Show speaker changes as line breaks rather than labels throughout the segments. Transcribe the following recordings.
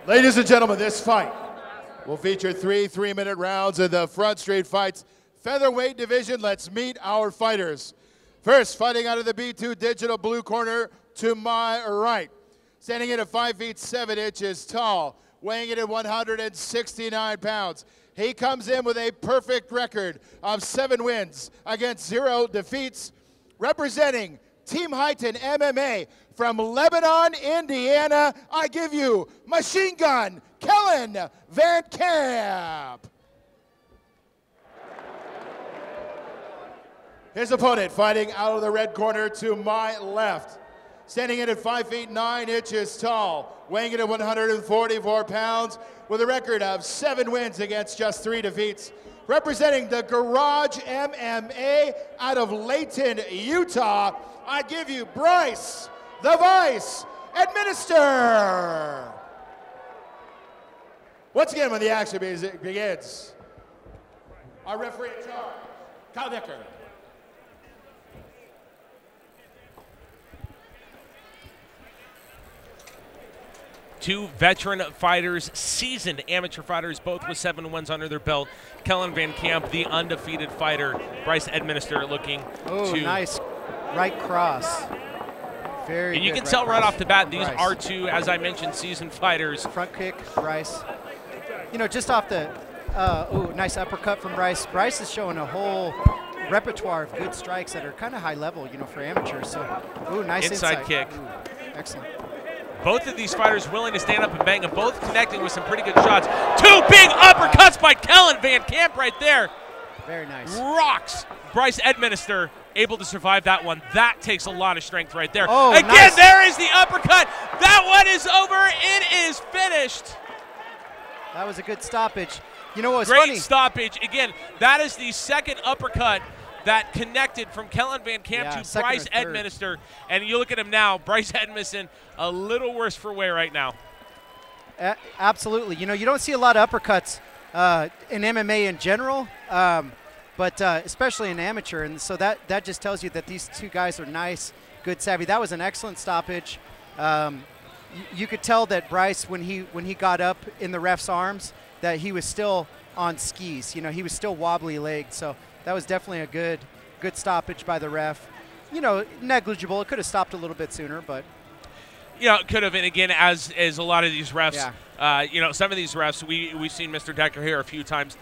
Ladies and gentlemen, this fight will feature three 3-minute rounds in the Front Street Fights featherweight division. Let's meet our fighters. First, fighting out of the B2 Digital blue corner to my right. Standing in at 5 feet 7 inches tall, weighing in at 169 pounds. He comes in with a perfect record of 7 wins against 0 defeats, representing Team Heighten MMA from Lebanon, Indiana. I give you Machine Gun Kellen VanCamp. His opponent fighting out of the red corner to my left. Standing in at 5 feet 9 inches tall, weighing in at 144 pounds, with a record of 7 wins against just 3 defeats. Representing the Garage MMA out of Layton, Utah, I give you Bryce, the Vice Edminister. Once again, when the action begins, our referee in charge, Kyle Decker.
Two veteran fighters, seasoned amateur fighters, both with 7 wins under their belt. Kellen VanCamp, the undefeated fighter. Bryce Edminister looking to...
nice right cross. Very
And you
good
can tell right off the bat, these
Bryce.
are two, as I mentioned, seasoned fighters.
Front kick, Bryce. You know, just off the, nice uppercut from Bryce. Bryce is showing a whole repertoire of good strikes that are kind of high level, you know, for amateurs. So, nice
inside kick.
Excellent.
Both of these fighters willing to stand up and bang, and both connecting with some pretty good shots. 2 big uppercuts by Kellen VanCamp right there.
Very nice.
Rocks Bryce Edminister, able to survive that one. That takes a lot of strength right there.
Oh,
again,
nice.
There is the uppercut. That one is over. It is finished.
That was a good stoppage. You know what was
Great
funny?
stoppage. Again, that is the second uppercut that connected from Kellen VanCamp to Bryce Edminister. And you look at him now, Bryce Edminister, a little worse for wear right now.
Absolutely. You know, you don't see a lot of uppercuts in MMA in general, but especially in amateur. And so that just tells you that these two guys are nice, good, savvy. That was an excellent stoppage. You could tell that Bryce, when he got up in the ref's arms, that he was still on skis. You know, he was still wobbly legged. So that was definitely a good stoppage by the ref. You know, negligible. It could have stopped a little bit sooner, but.
Yeah, it could have. And again, as a lot of these refs,
yeah.
you know, some of these refs, we've seen Mr. Decker here a few times.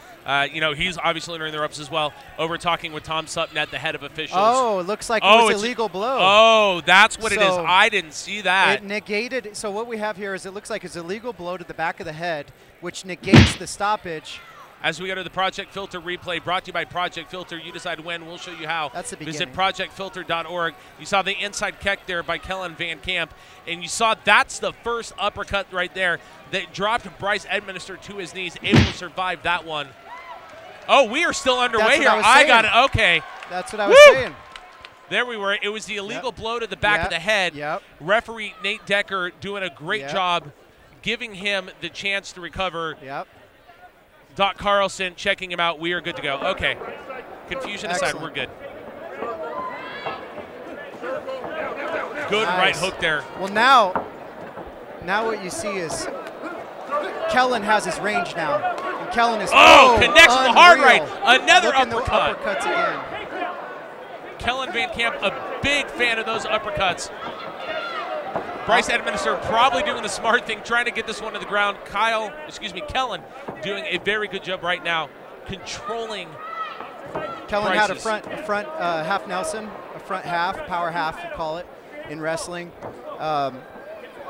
You know, he's obviously learning the ropes as well. Over talking with Tom Sutton at the head of officials.
Oh, it looks like it was illegal blow.
Oh, that's what it is. I didn't see that.
It negated. So what we have here is it looks like it's a illegal blow to the back of the head, which negates the stoppage.
As we go to the Project Filter replay, brought to you by Project Filter. You decide when, we'll show you how.
That's the beginning.
Visit projectfilter.org. You saw the inside kick there by Kellen VanCamp, and you saw that's the first uppercut right there that dropped Bryce Edminister to his knees, able to survive that one. Oh, we are still underway here. I got it. Okay.
That's what I was saying.
There we were. It was the illegal blow to the back of the head.
Yep.
Referee Nate Decker doing a great job giving him the chance to recover.
Yep.
Doc Carlson checking him out. We are good to go. Okay. Confusion aside, we're good. Good right hook there.
Well, now what you see is Kellen has his range now. And Kellen is
connects with the hard right. Another
uppercut.
uppercuts
again.
Kellen VanCamp, a big fan of those uppercuts. Bryce Edminister probably doing the smart thing, trying to get this one to the ground. Kellen doing a very good job right now, controlling.
Kellen had a front half Nelson, a front half, power half, you call it, in wrestling.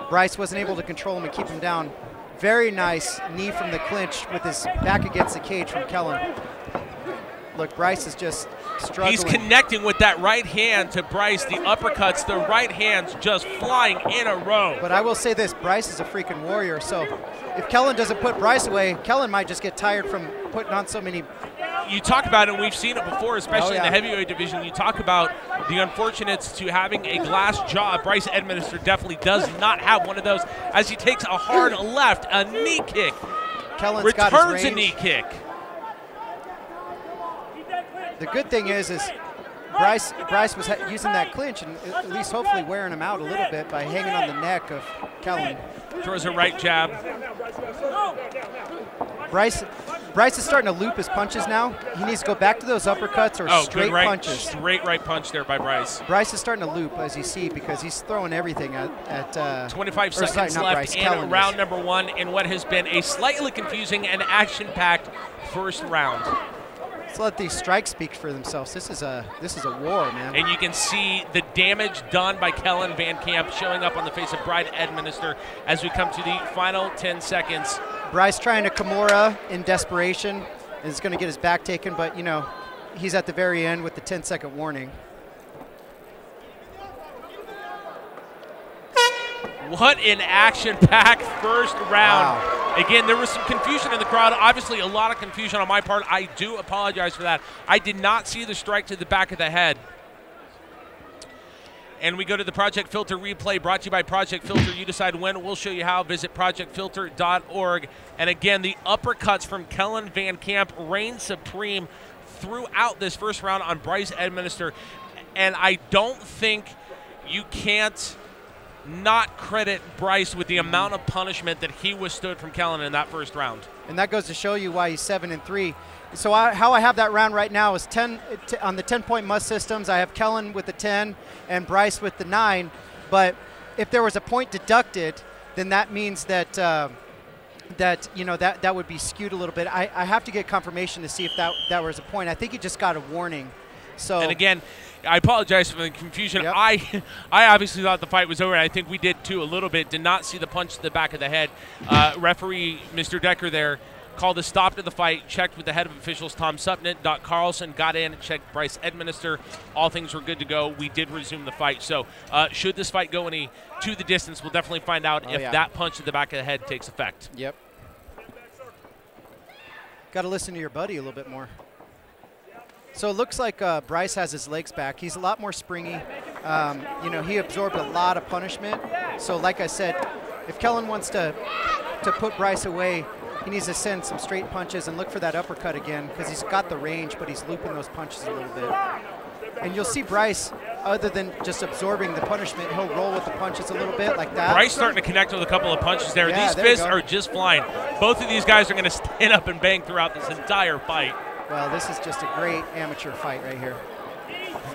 Bryce wasn't able to control him and keep him down. Very nice knee from the clinch with his back against the cage from Kellen. Look, Bryce is just struggling.
He's connecting with that right hand to Bryce. The uppercuts, the right hands just flying in a row.
But I will say this, Bryce is a freaking warrior. So if Kellen doesn't put Bryce away, Kellen might just get tired from putting on so many.
You talk about it, and we've seen it before, especially in the heavyweight division. You talk about the unfortunates to having a glass jaw. Bryce Edminister definitely does not have one of those as he takes a hard left, a knee kick.
Kellen's got his range.
A knee kick.
The good thing is Bryce was using that clinch and at least hopefully wearing him out a little bit by hanging on the neck of Kellen.
Throws a right jab.
Bryce is starting to loop his punches now. He needs to go back to those uppercuts or straight punches.
Straight right punch there by Bryce.
Bryce is starting to loop, as you see, because he's throwing everything at
25 seconds left in round number 1 in what has been a slightly confusing and action-packed first round.
Let's let these strikes speak for themselves. This is a war, man.
And you can see the damage done by Kellen VanCamp showing up on the face of Bryce Edminister as we come to the final 10 seconds.
Bryce trying to Kimura in desperation is going to get his back taken, but you know, he's at the very end with the 10-second warning.
What an action-packed first round.
Wow.
Again, there was some confusion in the crowd. Obviously, a lot of confusion on my part. I do apologize for that. I did not see the strike to the back of the head. And we go to the Project Filter replay brought to you by Project Filter. You decide when. We'll show you how. Visit projectfilter.org. And again, the uppercuts from Kellen VanCamp reign supreme throughout this first round on Bryce Edminister. And I don't think you can't not credit Bryce with the amount of punishment that he withstood from Kellen in that first round.
And that goes to show you why he's 7-3. So how I have that round right now is 10 on the 10-point must systems. I have Kellen with the 10 and Bryce with the 9. But if there was a point deducted, then that means that that would be skewed a little bit. I have to get confirmation to see if that was a point. I think he just got a warning. So
and again, I apologize for the confusion.
Yep.
I obviously thought the fight was over, and I think we did too a little bit. Did not see the punch to the back of the head. Referee Mr. Decker there called a stop to the fight, checked with the head of officials, Tom Supnett. Doc Carlson got in and checked Bryce Edminister. All things were good to go. We did resume the fight. So should this fight go any to the distance, we'll definitely find out if that punch to the back of the head takes effect.
Yep. Got to listen to your buddy a little bit more. So it looks like Bryce has his legs back. He's a lot more springy. You know, he absorbed a lot of punishment. So like I said, if Kellen wants to put Bryce away, he needs to send some straight punches and look for that uppercut again, because he's got the range, but he's looping those punches a little bit. And you'll see Bryce, other than just absorbing the punishment, he'll roll with the punches a little bit like that.
Bryce starting to connect with a couple of punches there.
Yeah,
these fists are just flying. Both of these guys are going to stand up and bang throughout this entire fight.
Well, this is just a great amateur fight right here.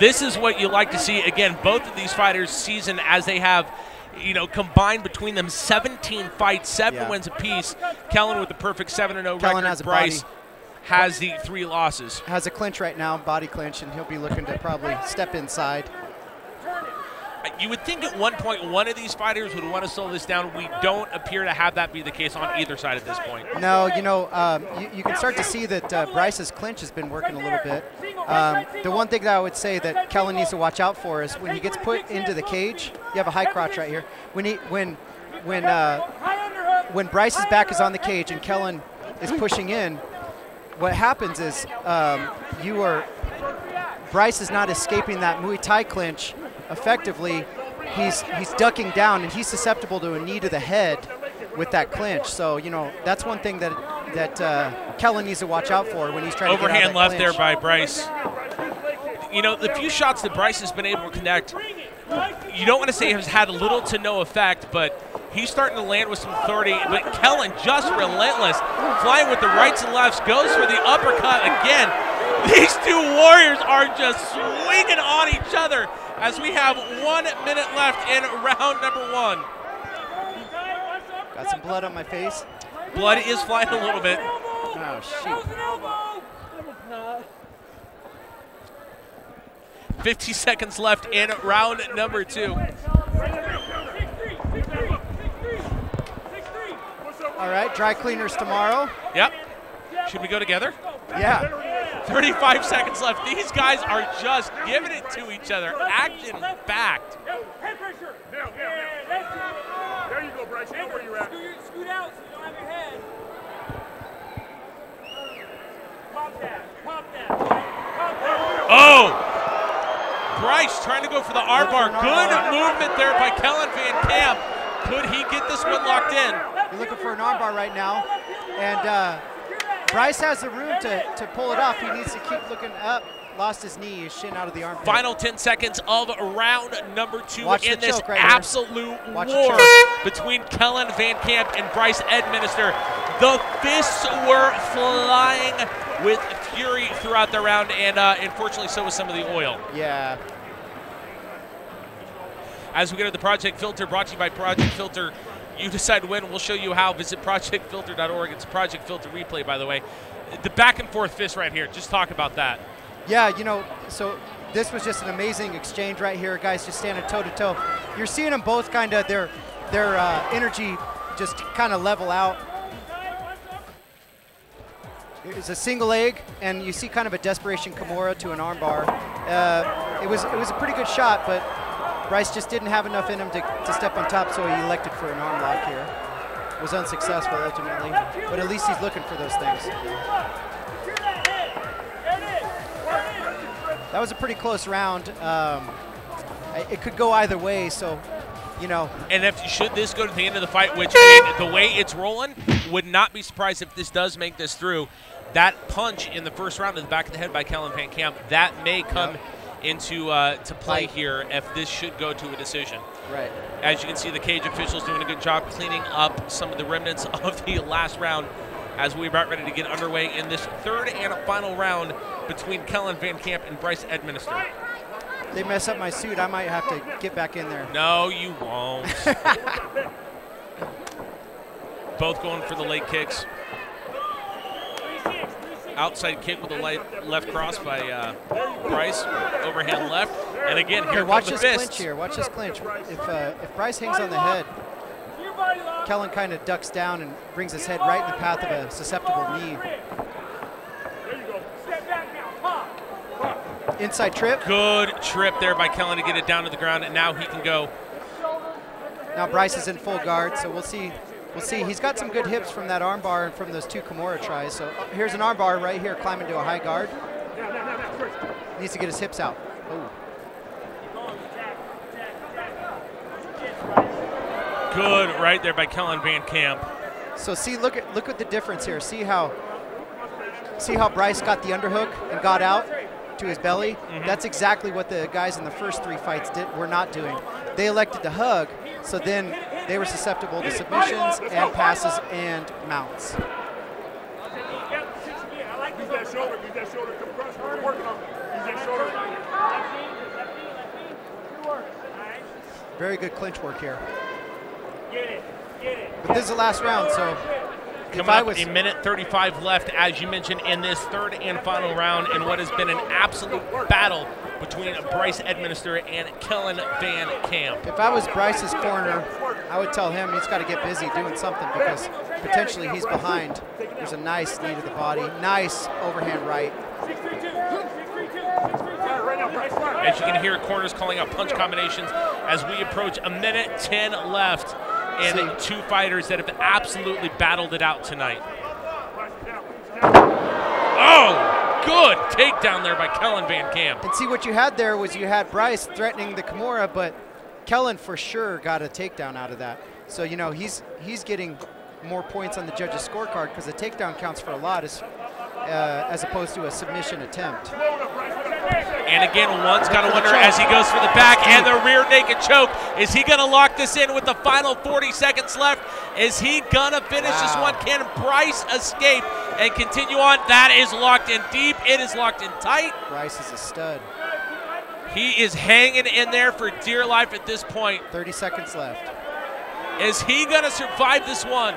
This is what you like to see. Again, both of these fighters seasoned as they have, you know, combined between them 17 fights, 7 wins apiece. Kellen with the perfect 7-0 record.
Has a
Bryce
body.
has the 3 losses.
Has a clinch right now, body clinch, and he'll be looking to probably step inside.
You would think at one point one of these fighters would want to slow this down. We don't appear to have that be the case on either side at this point.
No, you know, you can start to see that Bryce's clinch has been working a little bit. The one thing that I would say that Kellen needs to watch out for is when he gets put into the cage. You have a high crotch right here. When Bryce's back is on the cage and Kellen is pushing in, what happens is Bryce is not escaping that Muay Thai clinch effectively. He's ducking down, and he's susceptible to a knee to the head with that clinch. So, you know, that's one thing that Kellen needs to watch out for when he's trying to get out of that
left
clinch.
there by Bryce. You know, the few shots that Bryce has been able to connect, you don't want to say has had little to no effect, but he's starting to land with some authority. But Kellen just relentless, flying with the rights and lefts, goes for the uppercut again. These two warriors are just swinging on each other as we have 1 minute left in round number 1.
Got some blood on my face.
Blood is flying a little bit.
Oh, shoot.
50 seconds left in round number 2.
All right, dry cleaners tomorrow.
Yep. Should we go together?
Yeah.
35 seconds left. These guys are just giving it to each other. Action-packed.
There you go, Bryce. You know where you're at.
Scoot out so you don't have your head. Pop that. Pop that. Pop that.
Oh! Bryce trying to go for the armbar. Good movement there by Kellen VanCamp. Could he get this one locked in?
You're looking for an armbar right now. And Bryce has the room to pull it off. He needs to keep looking up lost his knee, his shin out of the armpit.
Final 10 seconds of round number 2
Watch
in
the
this
choke right
absolute
Watch the
war
choke.
between Kellen VanCamp and Bryce Edminister. The fists were flying with fury throughout the round, and unfortunately so was some of the oil.
Yeah.
As we go to the Project Filter, brought to you by Project Filter. You decide when, we'll show you how. Visit projectfilter.org. It's a Project Filter replay, by the way. The back and forth fist right here, just talk about that.
Yeah, you know, so this was just an amazing exchange right here. Guys just standing toe to toe. You're seeing them both kind of their energy just kind of level out. It's a single leg, and you see kind of a desperation Kimura to an armbar. It was a pretty good shot, but Bryce just didn't have enough in him to step on top, so he elected for an arm lock here. Was unsuccessful ultimately, but at least he's looking for those things. That was a pretty close round. It could go either way, so, you know.
And should this go to the end of the fight, which the way it's rolling, would not be surprised if this does make this through. That punch in the first round to the back of the head by Kellen VanCamp, that may come into to play here if this should go to a decision.
Right.
As you can see, the cage officials doing a good job cleaning up some of the remnants of the last round as we're about ready to get underway in this third and final round between Kellen VanCamp and Bryce Edminister.
They mess up my suit, I might have to get back in there.
No, you won't. Both going for the leg kicks. Outside kick with a left cross by Bryce. Overhand left. And again, here
watch
comes the
this
fists.
clinch here. Watch this clinch. If Bryce hangs on the head, Kellen kind of ducks down and brings his head right in the path of a susceptible knee. Inside trip.
Good trip there by Kellen to get it down to the ground, and now he can go.
Now Bryce is in full guard, so we'll see. We'll see. He's got some good hips from that armbar and from those 2 Kimura tries. So here's an armbar right here, climbing to a high guard. Needs to get his hips out. Oh.
Good right there by Kellen VanCamp.
So see, look at the difference here. See how Bryce got the underhook and got out to his belly.
Mm-hmm.
That's exactly what the guys in the first 3 fights were not doing. They elected to hug, so then they were susceptible to submissions and passes and mounts.
Use that shoulder, come across. We're working on it. Use that shoulder.
Very good clinch work here.
Get it.
But this is the last round, so
Coming up, a minute 35 left, as you mentioned, in this third and final round in what has been an absolute battle between Bryce Edminister and Kellen VanCamp.
If I was Bryce's corner, I would tell him he's got to get busy doing something because potentially he's behind. There's a nice knee to the body, nice overhand right.
As you can hear, corners calling out punch combinations as we approach a minute 10 left. And 2 fighters that have absolutely battled it out tonight. Oh, good takedown there by Kellen VanCamp.
And see, what you had there was you had Bryce threatening the Kimura, but Kellen for sure got a takedown out of that. So, you know, he's getting more points on the judge's scorecard because the takedown counts for a lot as opposed to a submission attempt.
And again, one's got to wonder as he goes for the back and the rear naked choke. Is he going to lock this in with the final 40 seconds left? Is he going to finish this one? Can Bryce escape and continue on? That is locked in deep. It is locked in tight.
Bryce is a stud.
He is hanging in there for dear life at this point.
30 seconds left.
Is he going to survive this one?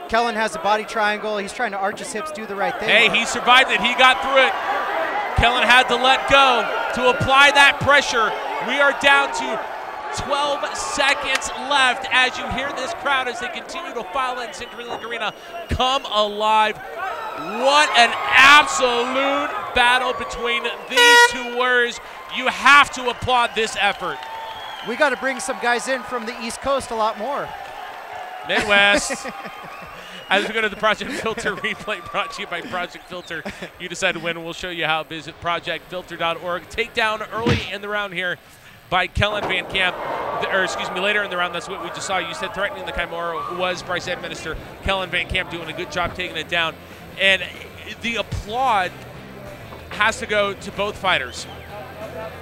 Kellen has a body triangle. He's trying to arch his hips, do the right thing.
Hey, he survived it. He got through it. Kellen had to let go to apply that pressure. We are down to 12 seconds left as you hear this crowd as they continue to file in CenturyLink Arena come alive. What an absolute battle between these 2 warriors. You have to applaud this effort.
We got to bring some guys in from the East Coast a lot more.
Midwest. As we go to the Project Filter replay brought to you by Project Filter. You decide when. We'll show you how. Visit projectfilter.org. Takedown early in the round here by Kellen VanCamp. Or excuse me, later in the round, that's what we just saw. You said threatening the Kimura was Bryce Edminister. Kellen VanCamp doing a good job taking it down. And the applaud has to go to both fighters.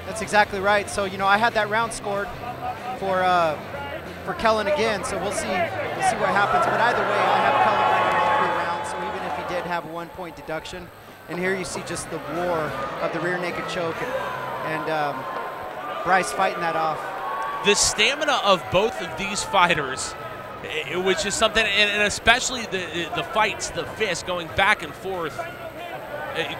That's exactly right. So, you know, I had that round scored for Kellen again, so we'll see what happens. But either way, I have Kellen winning all 3 rounds, so even if he did have a 1-point deduction. And here you see just the war of the rear naked choke and Bryce fighting that off.
The stamina of both of these fighters, it was just something, and especially the fights, the fists going back and forth.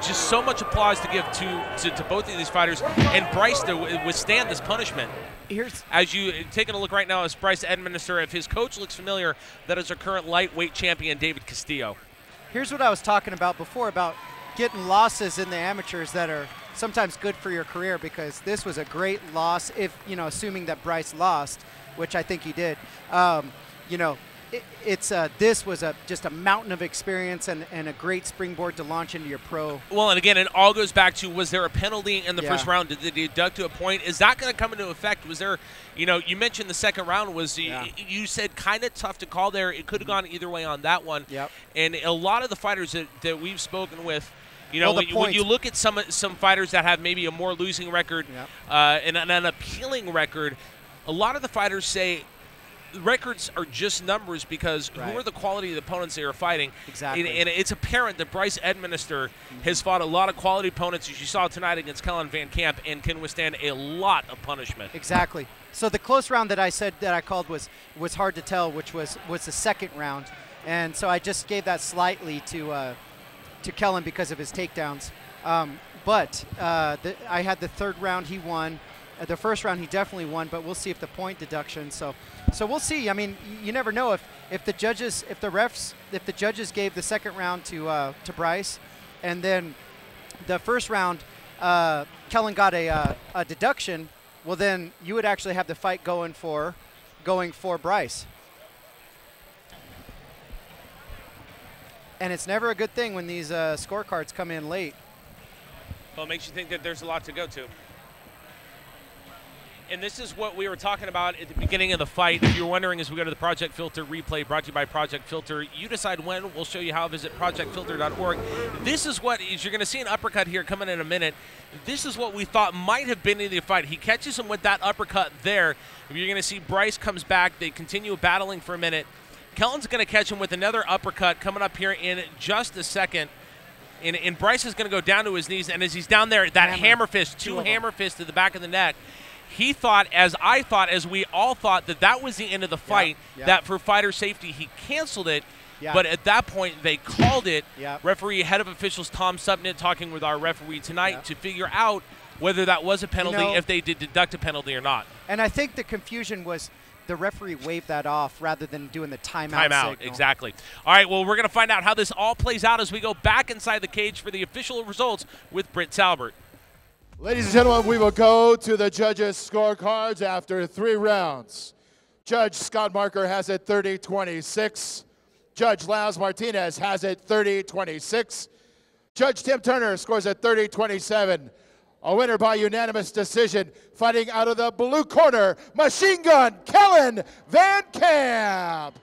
Just so much applause to give to both of these fighters, and Bryce to withstand this punishment. As you taking a look right now as Bryce Edminister, if his coach looks familiar, that is our current lightweight champion, David Castillo.
Here's what I was talking about before about getting losses in the amateurs that are sometimes good for your career, because this was a great loss, if, you know, assuming that Bryce lost, which I think he did. You know, this was just a mountain of experience and a great springboard to launch into your pro.
Well, and again, it all goes back to, was there a penalty in the first round? Did they deduct to a point? Is that going to come into effect? Was there, you know, you mentioned the second round was, you said kind of tough to call there. It could have gone either way on that one.
Yep.
And a lot of the fighters that we've spoken with, you know, when you look at some fighters that have maybe a more losing record and an appealing record, a lot of the fighters say records are just numbers, because who are the quality of the opponents they are fighting.
Exactly.
And it's apparent that Bryce Edminister has fought a lot of quality opponents, as you saw tonight against Kellen VanCamp, and can withstand a lot of punishment.
Exactly. So the close round that I said that I called was hard to tell, which was the second round. And so I just gave that slightly to Kellen because of his takedowns. But I had the third round he won. The first round he definitely won, but we'll see if the point deduction. So we'll see. I mean, you never know if the judges gave the second round to Bryce, and then the first round Kellen got a deduction. Well, then you would actually have the fight going for Bryce. And it's never a good thing when these scorecards come in late.
Well, it makes you think that there's a lot to go to. And this is what we were talking about at the beginning of the fight. If you're wondering, as we go to the Project Filter replay brought to you by Project Filter, you decide when. We'll show you how. Visit projectfilter.org. This is what is, you're going to see an uppercut here coming in a minute. This is what we thought might have been in the fight. He catches him with that uppercut there. You're going to see Bryce comes back. They continue battling for a minute. Kellen's going to catch him with another uppercut coming up here in just a second. And Bryce is going to go down to his knees. And as he's down there, that hammer fist, two hammer fists to the back of the neck. He thought, as I thought, as we all thought, that was the end of the fight, that for fighter safety, he canceled it. But at that point, they called it. Referee, head of officials Tom Subnett talking with our referee tonight to figure out whether that was a penalty, if they did deduct a penalty or not.
And I think the confusion was the referee waved that off rather than doing the timeout signal.
Exactly. All right, well, we're going to find out how this all plays out as we go back inside the cage for the official results with Britt Talbert.
Ladies and gentlemen, we will go to the judges' scorecards after 3 rounds. Judge Scott Marker has it 30-26. Judge Laz Martinez has it 30-26. Judge Tim Turner scores it 30-27. A winner by unanimous decision, fighting out of the blue corner, Machine Gun Kellen VanCamp.